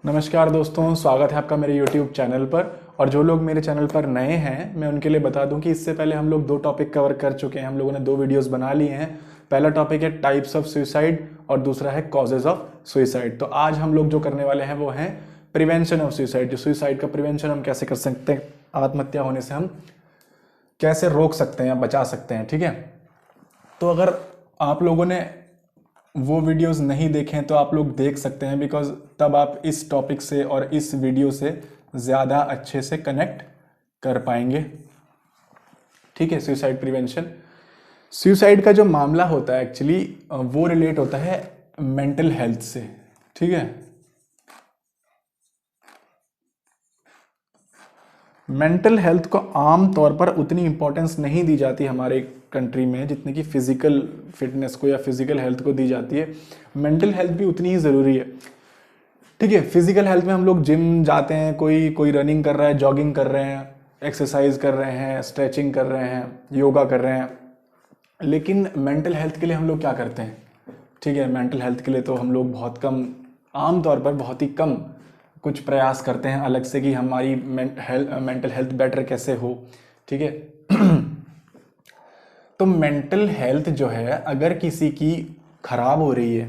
नमस्कार दोस्तों, स्वागत है आपका मेरे YouTube चैनल पर। और जो लोग मेरे चैनल पर नए हैं, मैं उनके लिए बता दूं कि इससे पहले हम लोग दो टॉपिक कवर कर चुके हैं। हम लोगों ने दो वीडियोस बना लिए हैं। पहला टॉपिक है टाइप्स ऑफ सुसाइड और दूसरा है कॉजेज ऑफ सुसाइड। तो आज हम लोग जो करने वाले हैं वो है प्रिवेंशन ऑफ सुसाइड। जो सुसाइड का प्रिवेंशन हम कैसे कर सकते हैं, आत्महत्या होने से हम कैसे रोक सकते हैं या बचा सकते हैं। ठीक है, तो अगर आप लोगों ने वो वीडियोस नहीं देखें तो आप लोग देख सकते हैं, बिकॉज तब आप इस टॉपिक से और इस वीडियो से ज़्यादा अच्छे से कनेक्ट कर पाएंगे। ठीक है, सुसाइड प्रिवेंशन। सुसाइड का जो मामला होता है एक्चुअली वो रिलेट होता है मेंटल हेल्थ से। ठीक है, मेंटल हेल्थ को आम तौर पर उतनी इंपॉर्टेंस नहीं दी जाती हमारे कंट्री में जितनी कि फिजिकल फिटनेस को या फिजिकल हेल्थ को दी जाती है। मेंटल हेल्थ भी उतनी ही ज़रूरी है। ठीक है, फिजिकल हेल्थ में हम लोग जिम जाते हैं, कोई कोई रनिंग कर रहा है, जॉगिंग कर रहे हैं, एक्सरसाइज कर रहे हैं, स्ट्रेचिंग कर रहे हैं, योगा कर रहे हैं। लेकिन मेंटल हेल्थ के लिए हम लोग क्या करते हैं? ठीक है, मेंटल हेल्थ के लिए तो हम लोग बहुत कम, आमतौर पर बहुत ही कम कुछ प्रयास करते हैं अलग से कि हमारी मेंटल हेल्थ बेटर कैसे हो। ठीक है, तो मेंटल हेल्थ जो है अगर किसी की खराब हो रही है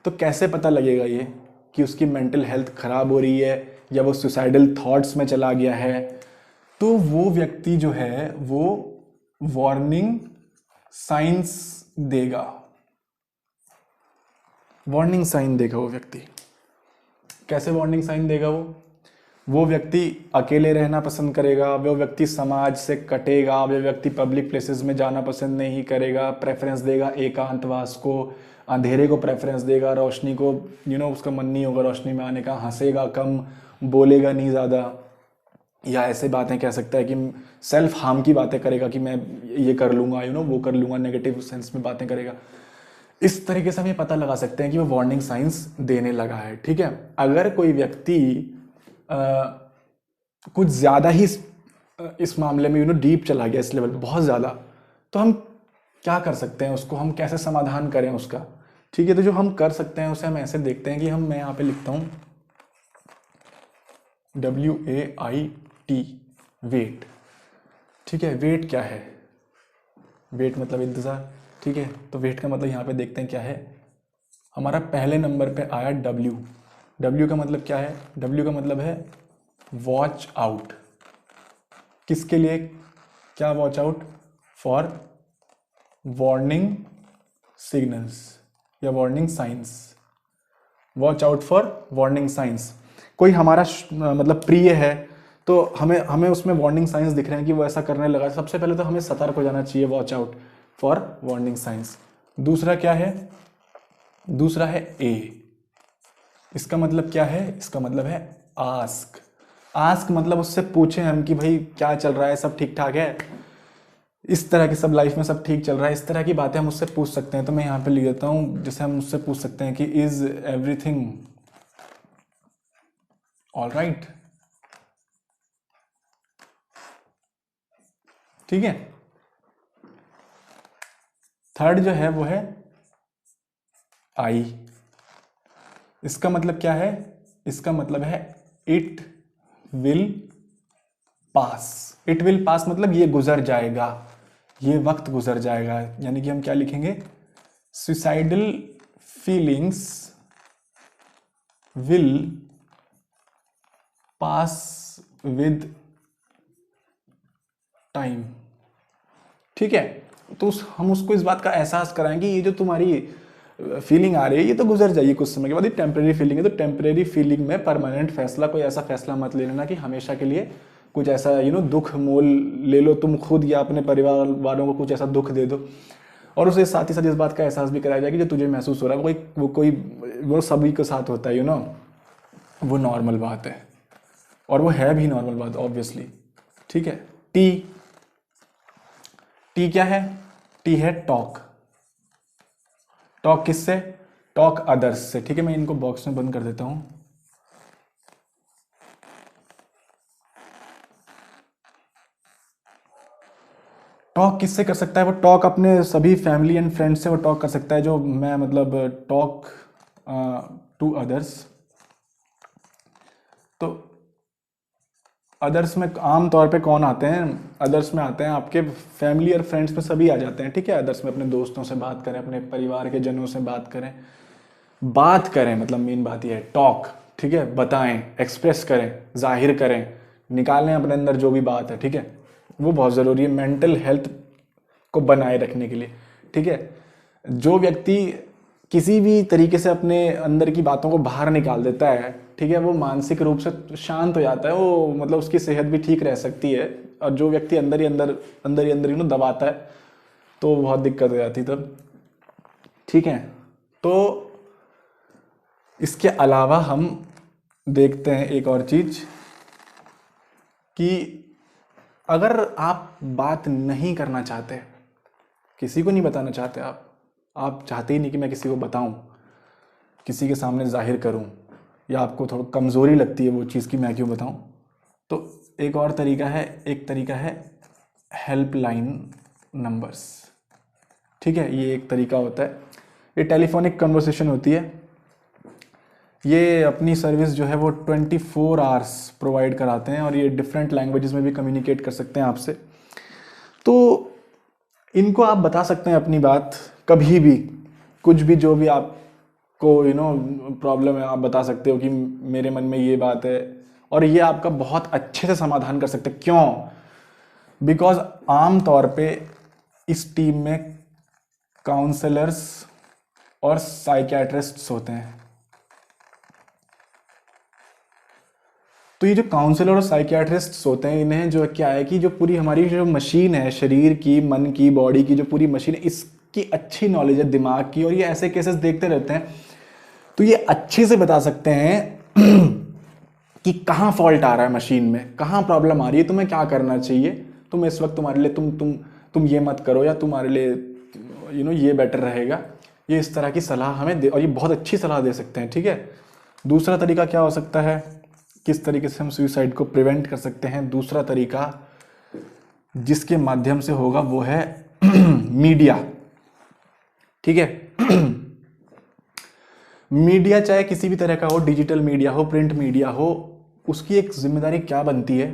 तो कैसे पता लगेगा ये कि उसकी मेंटल हेल्थ खराब हो रही है या वो सुसाइडल थॉट्स में चला गया है? तो वो व्यक्ति जो है वो वार्निंग साइंस देगा, वार्निंग साइन देगा वो व्यक्ति। कैसे वार्निंग साइन देगा? वो व्यक्ति अकेले रहना पसंद करेगा, वो व्यक्ति समाज से कटेगा, वो व्यक्ति पब्लिक प्लेसेस में जाना पसंद नहीं करेगा, प्रेफरेंस देगा एकांतवास को, अंधेरे को प्रेफरेंस देगा, रोशनी को उसका मन नहीं होगा रोशनी में आने का, हंसेगा कम, बोलेगा नहीं ज़्यादा, या ऐसे बातें कह सकता है कि सेल्फ हार्म की बातें करेगा कि मैं ये कर लूँगा, वो कर लूँगा, नेगेटिव सेंस में बातें करेगा। इस तरीके से हम ये पता लगा सकते हैं कि वो वार्निंग साइंस देने लगा है। ठीक है, अगर कोई व्यक्ति कुछ ज़्यादा ही इस मामले में डीप चला गया, इस लेवल पे बहुत ज़्यादा, तो हम क्या कर सकते हैं? उसको हम कैसे समाधान करें उसका? ठीक है, तो जो हम कर सकते हैं उसे हम ऐसे देखते हैं कि मैं यहाँ पे लिखता हूँ WAIT, वेट। ठीक है, वेट क्या है? वेट मतलब इंतज़ार। ठीक है, तो वेट का मतलब यहाँ पे देखते हैं क्या है। हमारा पहले नंबर पे आया W। W का मतलब क्या है? W का मतलब है वॉच आउट। किसके लिए? क्या watch out? For warning signals या warning signs. Watch out for warning signs. कोई हमारा मतलब प्रिय है तो हमें हमें उसमें वार्निंग साइंस दिख रहे हैं कि वो ऐसा करने लगा, सबसे पहले तो हमें सतर्क हो जाना चाहिए, watch out for warning science. दूसरा क्या है? दूसरा है ए। इसका मतलब क्या है? इसका मतलब है आस्क। आस्क मतलब उससे पूछें हम कि भाई क्या चल रहा है, सब ठीक ठाक है, इस तरह की सब लाइफ में सब ठीक चल रहा है, इस तरह की बातें हम उससे पूछ सकते हैं। तो मैं यहाँ पे लिख देता हूँ, जैसे हम उससे पूछ सकते हैं कि इज एवरीथिंग ऑल राइट। ठीक है, थर्ड जो है वो है आई। इसका मतलब क्या है? इसका मतलब है it will pass. It will pass मतलब ये गुजर जाएगा, ये वक्त गुजर जाएगा। यानी कि हम क्या लिखेंगे? Suicidal feelings will pass with time. ठीक है, तो हम उसको इस बात का एहसास कराएंगे ये जो तुम्हारी फीलिंग आ रही है ये तो गुजर जाएगी कुछ समय के बाद, ये टेम्परेरी फीलिंग है। तो टेम्परेरी फीलिंग में परमानेंट फैसला, कोई ऐसा फैसला मत ले लेना कि हमेशा के लिए कुछ ऐसा दुख मोल ले लो तुम खुद या अपने परिवार वालों को कुछ ऐसा दुख दे दो। और उसे साथ ही साथ इस बात का एहसास भी कराया जाए कि जो तुझे महसूस हो रहा है वो सभी के साथ होता है, वो नॉर्मल बात है, और वो है भी नॉर्मल बात ऑब्वियसली। ठीक है, टी। टी क्या है? टी है टॉक। टॉक किससे? टॉक अदर्स से। ठीक है, मैं इनको बॉक्स में बंद कर देता हूं। टॉक किससे कर सकता है? वो टॉक अपने सभी फैमिली एंड फ्रेंड्स से वो टॉक कर सकता है, जो मैं मतलब टॉक टू अदर्स तो अदर्स में आम तौर पे कौन आते हैं? अदर्स में आते हैं आपके फैमिली और फ्रेंड्स में सभी आ जाते हैं, ठीक है। अदर्स में अपने दोस्तों से बात करें, अपने परिवार के जनों से बात करें मतलब मेन बात यह है टॉक, ठीक है, बताएं, एक्सप्रेस करें, जाहिर करें, निकालें अपने अंदर जो भी बात है, ठीक है। वो बहुत ज़रूरी है मेंटल हेल्थ को बनाए रखने के लिए, ठीक है। जो व्यक्ति किसी भी तरीके से अपने अंदर की बातों को बाहर निकाल देता है, ठीक है, वो मानसिक रूप से शांत हो जाता है, वो मतलब उसकी सेहत भी ठीक रह सकती है। और जो व्यक्ति अंदर ही अंदर दबाता है तो बहुत दिक्कत हो जाती है तब, ठीक है। तो इसके अलावा हम देखते हैं एक और चीज कि अगर आप बात नहीं करना चाहते, किसी को नहीं बताना चाहते, आप चाहते ही नहीं कि मैं किसी को बताऊं, किसी के सामने जाहिर करूं, या आपको थोड़ा कमज़ोरी लगती है वो चीज़ कि मैं क्यों बताऊं, तो एक और तरीका है हेल्पलाइन नंबर्स, ठीक है। ये एक तरीका होता है, ये टेलीफोनिक कन्वर्सेशन होती है। ये अपनी सर्विस जो है वो 24 आवर्स प्रोवाइड कराते हैं और ये डिफरेंट लैंग्वेजेस में भी कम्युनिकेट कर सकते हैं आपसे। तो इनको आप बता सकते हैं अपनी बात कभी भी, कुछ भी जो भी आपको प्रॉब्लम है, आप बता सकते हो कि मेरे मन में ये बात है, और ये आपका बहुत अच्छे से समाधान कर सकते हैं। क्यों? बिकॉज आम तौर पे इस टीम में काउंसलर्स और साइकियाट्रिस्ट्स होते हैं। तो ये जो काउंसलर और साइकियाट्रिस्ट्स होते हैं, इन्हें जो क्या है कि जो पूरी हमारी जो मशीन है, शरीर की, मन की, बॉडी की जो पूरी मशीन है, इसकी अच्छी नॉलेज है, दिमाग की, और ये ऐसे केसेस देखते रहते हैं, तो ये अच्छे से बता सकते हैं कि कहाँ फॉल्ट आ रहा है मशीन में, कहाँ प्रॉब्लम आ रही है, तुम्हें क्या करना चाहिए, तुम इस वक्त तुम्हारे लिए तुम ये मत करो, या तुम्हारे लिए ये बेटर रहेगा। ये इस तरह की सलाह हमें दे, और ये बहुत अच्छी सलाह दे सकते हैं, ठीक है। दूसरा तरीका क्या हो सकता है, किस तरीके से हम सुसाइड को प्रिवेंट कर सकते हैं? दूसरा तरीका जिसके माध्यम से होगा वो है मीडिया, ठीक है। मीडिया चाहे किसी भी तरह का हो, डिजिटल मीडिया हो, प्रिंट मीडिया हो, उसकी एक जिम्मेदारी क्या बनती है?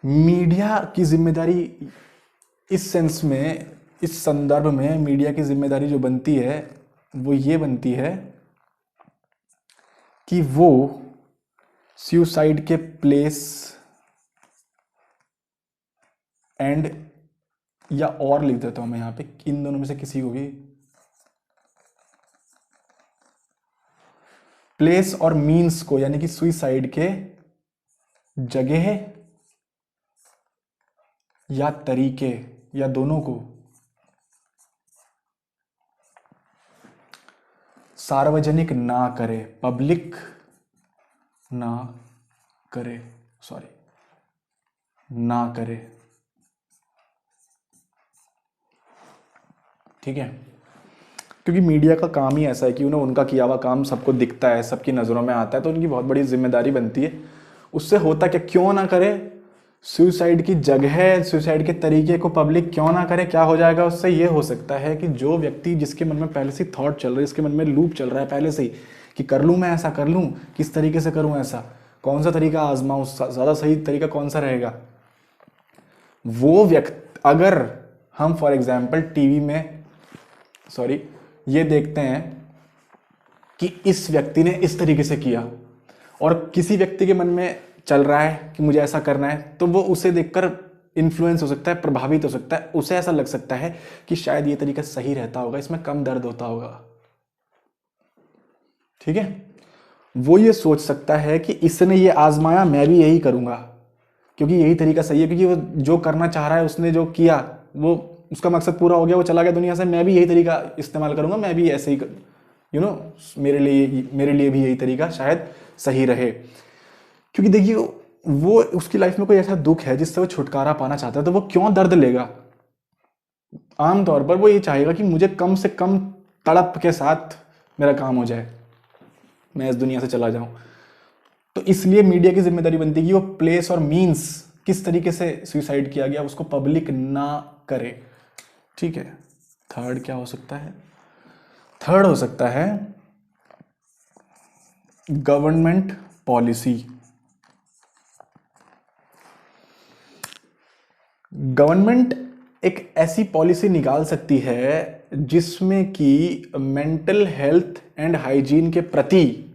मीडिया की जिम्मेदारी इस सेंस में, इस संदर्भ में मीडिया की जिम्मेदारी जो बनती है वो ये बनती है कि वो सुसाइड के प्लेस एंड, या और लिख देता हूं मैं यहां पे, इन दोनों में से किसी को भी, प्लेस और मीन्स को, यानी कि सुसाइड के जगह या तरीके, या दोनों को सार्वजनिक ना करे, पब्लिक ना करे, ना करे, ठीक है। क्योंकि मीडिया का काम ही ऐसा है कि उनका किया हुआ काम सबको दिखता है, सबकी नज़रों में आता है, तो उनकी बहुत बड़ी जिम्मेदारी बनती है। उससे होता क्या, क्यों ना करे, सुसाइड की जगह, सुसाइड के तरीके को पब्लिक क्यों ना करे, क्या हो जाएगा उससे? ये हो सकता है कि जो व्यक्ति, जिसके मन में पहले से थॉट चल रहा है, जिसके मन में लूप चल रहा है पहले से ही कि कर लूँ मैं ऐसा, कर लूँ, किस तरीके से करूँ ऐसा, कौन सा तरीका आजमाऊँ, ज़्यादा सही तरीका कौन सा रहेगा, वो व्यक्ति, अगर हम फॉर एग्जाम्पल टीवी में ये देखते हैं कि इस व्यक्ति ने इस तरीके से किया, और किसी व्यक्ति के मन में चल रहा है कि मुझे ऐसा करना है, तो वो उसे देखकर इन्फ्लुएंस हो सकता है, प्रभावित हो सकता है, उसे ऐसा लग सकता है कि शायद ये तरीका सही रहता होगा, इसमें कम दर्द होता होगा, ठीक है। वो ये सोच सकता है कि इसने ये आजमाया, मैं भी यही करूंगा, क्योंकि यही तरीका सही है, क्योंकि वो जो करना चाह रहा है, उसने जो किया, वो उसका मकसद पूरा हो गया, वो चला गया दुनिया से, मैं भी यही तरीका इस्तेमाल करूंगा, मैं भी ऐसे ही मेरे लिए भी यही तरीका शायद सही रहे। क्योंकि देखिए, वो उसकी लाइफ में कोई ऐसा दुख है जिससे वो छुटकारा पाना चाहता है, तो वो क्यों दर्द लेगा? आमतौर पर वो ये चाहेगा कि मुझे कम से कम तड़प के साथ मेरा काम हो जाए, मैं इस दुनिया से चला जाऊं। तो इसलिए मीडिया की जिम्मेदारी बनती है कि वो प्लेस और मीन्स, किस तरीके से सुसाइड किया गया, उसको पब्लिक ना करे, ठीक है। थर्ड क्या हो सकता है? थर्ड हो सकता है गवर्नमेंट पॉलिसी। गवर्नमेंट एक ऐसी पॉलिसी निकाल सकती है जिसमें कि मेंटल हेल्थ एंड हाइजीन के प्रति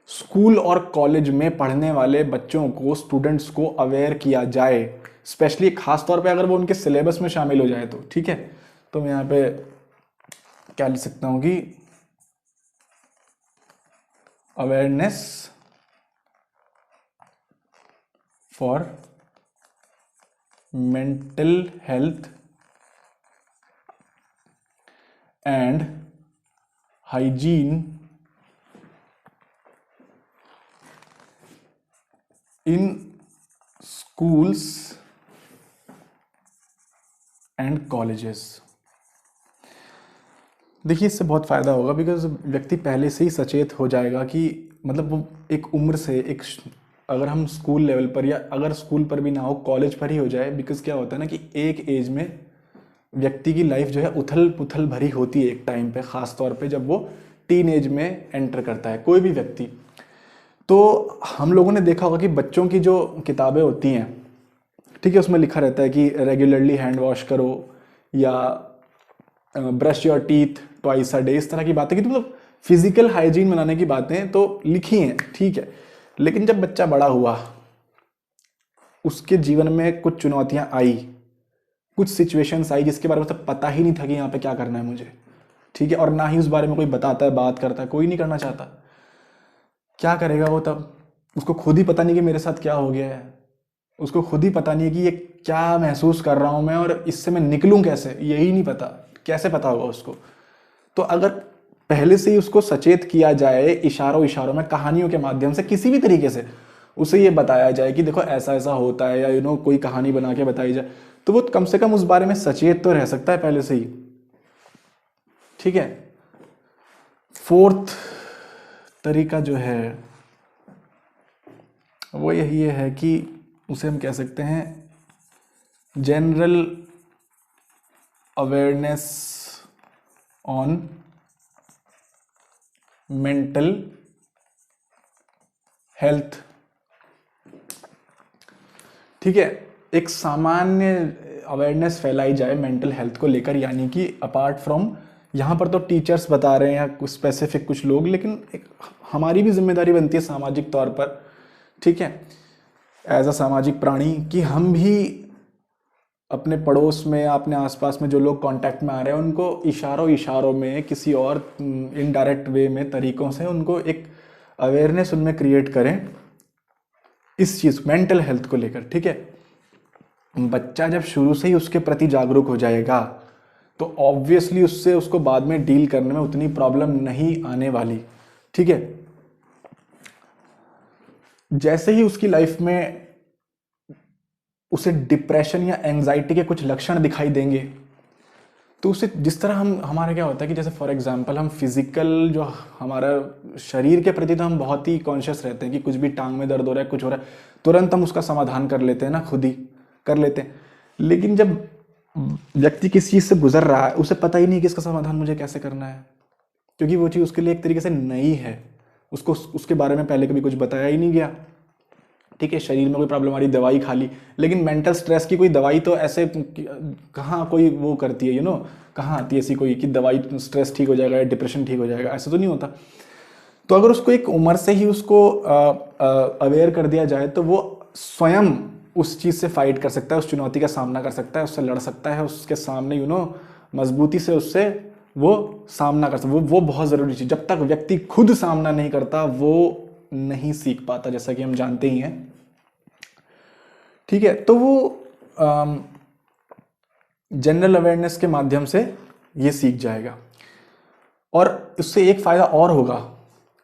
स्कूल और कॉलेज में पढ़ने वाले बच्चों को, स्टूडेंट्स को अवेयर किया जाए, स्पेशली खास तौर पे अगर वो उनके सिलेबस में शामिल हो जाए तो। ठीक है, तो मैं यहाँ पे क्या लिख सकता हूँ कि awareness for mental health and hygiene in schools and colleges. देखिए इससे बहुत फ़ायदा होगा, बिकॉज व्यक्ति पहले से ही सचेत हो जाएगा कि मतलब वो एक उम्र से अगर हम स्कूल लेवल पर या अगर स्कूल पर भी ना हो कॉलेज पर ही हो जाए, बिकॉज क्या होता है ना कि एक एज में व्यक्ति की लाइफ जो है उथल पुथल भरी होती है एक टाइम पे, ख़ास तौर पे जब वो टीन एज में एंटर करता है कोई भी व्यक्ति। तो हम लोगों ने देखा होगा कि बच्चों की जो किताबें होती हैं, ठीक है, उसमें लिखा रहता है कि रेगुलरली हैंड वॉश करो या brush your teeth twice a day, इस तरह की बातें, कि मतलब फिजिकल हाइजीन बनाने की बातें तो लिखी हैं, ठीक है। लेकिन जब बच्चा बड़ा हुआ, उसके जीवन में कुछ चुनौतियां आई, कुछ सिचुएशंस आई जिसके बारे में उसे पता ही नहीं था कि यहाँ पे क्या करना है मुझे, ठीक है, और ना ही उस बारे में कोई बताता है, बात करता है, कोई नहीं करना चाहता। क्या करेगा वो तब? उसको खुद ही पता नहीं कि मेरे साथ क्या हो गया है, उसको खुद ही पता नहीं है कि ये क्या महसूस कर रहा हूँ मैं और इससे मैं निकलूँ कैसे, यही नहीं पता, कैसे पता होगा उसको? तो अगर पहले से ही उसको सचेत किया जाए, इशारों इशारों में, कहानियों के माध्यम से, किसी भी तरीके से उसे ये बताया जाए कि देखो ऐसा ऐसा होता है, या कोई कहानी बना के बताई जाए, तो वो कम से कम उस बारे में सचेत तो रह सकता है पहले से ही। ठीक है। फोर्थ तरीका जो है वो यही है कि उसे हम कह सकते हैं general awareness on mental health. ठीक है, एक सामान्य अवेयरनेस फैलाई जाए मेंटल हेल्थ को लेकर, यानी कि अपार्ट फ्रॉम, यहाँ पर तो टीचर्स बता रहे हैं या कुछ स्पेसिफिक कुछ लोग, लेकिन एक हमारी भी जिम्मेदारी बनती है सामाजिक तौर पर, ठीक है, एज अ सामाजिक प्राणी, कि हम भी अपने पड़ोस में, अपने आसपास में जो लोग कांटेक्ट में आ रहे हैं उनको इशारों इशारों में, किसी और इनडायरेक्ट वे में, तरीकों से उनको एक अवेयरनेस उनमें क्रिएट करें इस चीज़ मेंटल हेल्थ को लेकर। ठीक है, बच्चा जब शुरू से ही उसके प्रति जागरूक हो जाएगा तो ऑब्वियसली उसको बाद में डील करने में उतनी प्रॉब्लम नहीं आने वाली। ठीक है, जैसे ही उसकी लाइफ में उसे डिप्रेशन या एंजाइटी के कुछ लक्षण दिखाई देंगे, तो उसे जिस तरह हमारा क्या होता है कि जैसे फॉर एग्जांपल हम फिजिकल जो हमारा शरीर के प्रति तो हम बहुत ही कॉन्शियस रहते हैं कि कुछ भी टांग में दर्द हो रहा है, कुछ हो रहा है, तुरंत हम उसका समाधान कर लेते हैं ना, खुद ही कर लेते हैं। लेकिन जब व्यक्ति किसी चीज़ से गुजर रहा है, उसे पता ही नहीं कि इसका समाधान मुझे कैसे करना है, क्योंकि वो चीज़ उसके लिए एक तरीके से नई है, उसको उसके बारे में पहले कभी कुछ बताया ही नहीं गया। ठीक है, शरीर में कोई प्रॉब्लम आ रही, दवाई खा ली, लेकिन मेंटल स्ट्रेस की कोई दवाई तो ऐसे कहाँ कोई वो करती है, कहाँ आती है ऐसी कोई कि दवाई स्ट्रेस ठीक हो जाएगा या डिप्रेशन ठीक हो जाएगा, ऐसा तो नहीं होता। तो अगर उसको एक उम्र से ही उसको अवेयर कर दिया जाए तो वो स्वयं उस चीज़ से फाइट कर सकता है, उस चुनौती का सामना कर सकता है, उससे लड़ सकता है, उसके सामने मजबूती से उससे वो सामना कर सकता है। वो बहुत ज़रूरी चीज़, जब तक व्यक्ति खुद सामना नहीं करता वो नहीं सीख पाता, जैसा कि हम जानते ही हैं। ठीक है, तो वो जनरल अवेयरनेस के माध्यम से ये सीख जाएगा। और उससे एक फायदा और होगा,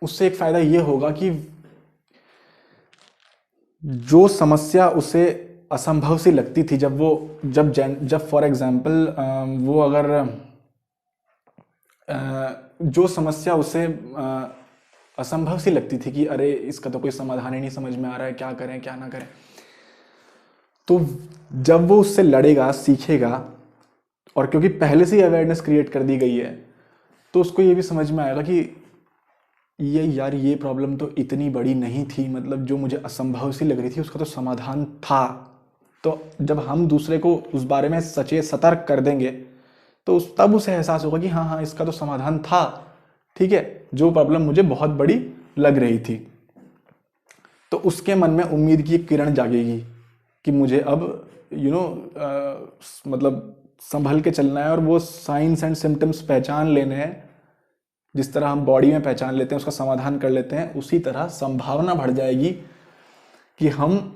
उससे एक फायदा ये होगा कि जो समस्या उसे असंभव सी लगती थी, जब फॉर एग्जाम्पल वो अगर जो समस्या उसे असंभव सी लगती थी कि अरे इसका तो कोई समाधान ही नहीं समझ में आ रहा है, क्या करें क्या ना करें, तो जब वो उससे लड़ेगा, सीखेगा, और क्योंकि पहले से ही अवेयरनेस क्रिएट कर दी गई है, तो उसको ये भी समझ में आएगा कि ये यार ये प्रॉब्लम तो इतनी बड़ी नहीं थी, मतलब जो मुझे असंभव सी लग रही थी उसका तो समाधान था। तो जब हम दूसरे को उस बारे में सचेत सतर्क कर देंगे तो तब उसे एहसास होगा कि हाँ हाँ इसका तो समाधान था, ठीक है, जो प्रॉब्लम मुझे बहुत बड़ी लग रही थी। तो उसके मन में उम्मीद की एक किरण जागेगी कि मुझे अब मतलब संभल के चलना है और वो साइंस एंड सिम्टम्स पहचान लेने हैं। जिस तरह हम बॉडी में पहचान लेते हैं, उसका समाधान कर लेते हैं, उसी तरह संभावना बढ़ जाएगी कि हम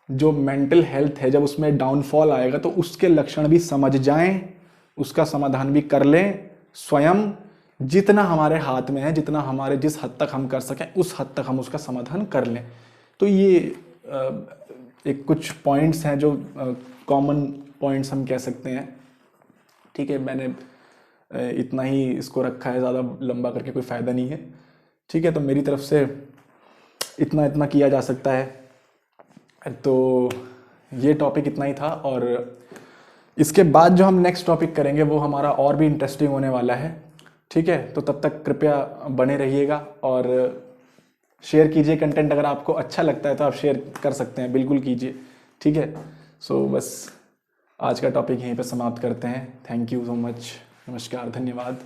जो मेंटल हेल्थ है जब उसमें डाउनफॉल आएगा तो उसके लक्षण भी समझ जाएं, उसका समाधान भी कर लें स्वयं। जितना हमारे हाथ में है, जितना हमारे जिस हद तक हम कर सकें उस हद तक हम उसका समाधान कर लें। तो ये एक कुछ पॉइंट्स हैं जो कॉमन पॉइंट्स हम कह सकते हैं। ठीक है, मैंने इतना ही इसको रखा है, ज़्यादा लंबा करके कोई फ़ायदा नहीं है। ठीक है, तो मेरी तरफ से इतना इतना किया जा सकता है। तो ये टॉपिक इतना ही था, और इसके बाद जो हम नेक्स्ट टॉपिक करेंगे वो हमारा और भी इंटरेस्टिंग होने वाला है। ठीक है, तो तब तक कृपया बने रहिएगा और शेयर कीजिए कंटेंट। अगर आपको अच्छा लगता है तो आप शेयर कर सकते हैं, बिल्कुल कीजिए। ठीक है, सो बस आज का टॉपिक यहीं पे समाप्त करते हैं। थैंक यू सो मच, नमस्कार, धन्यवाद।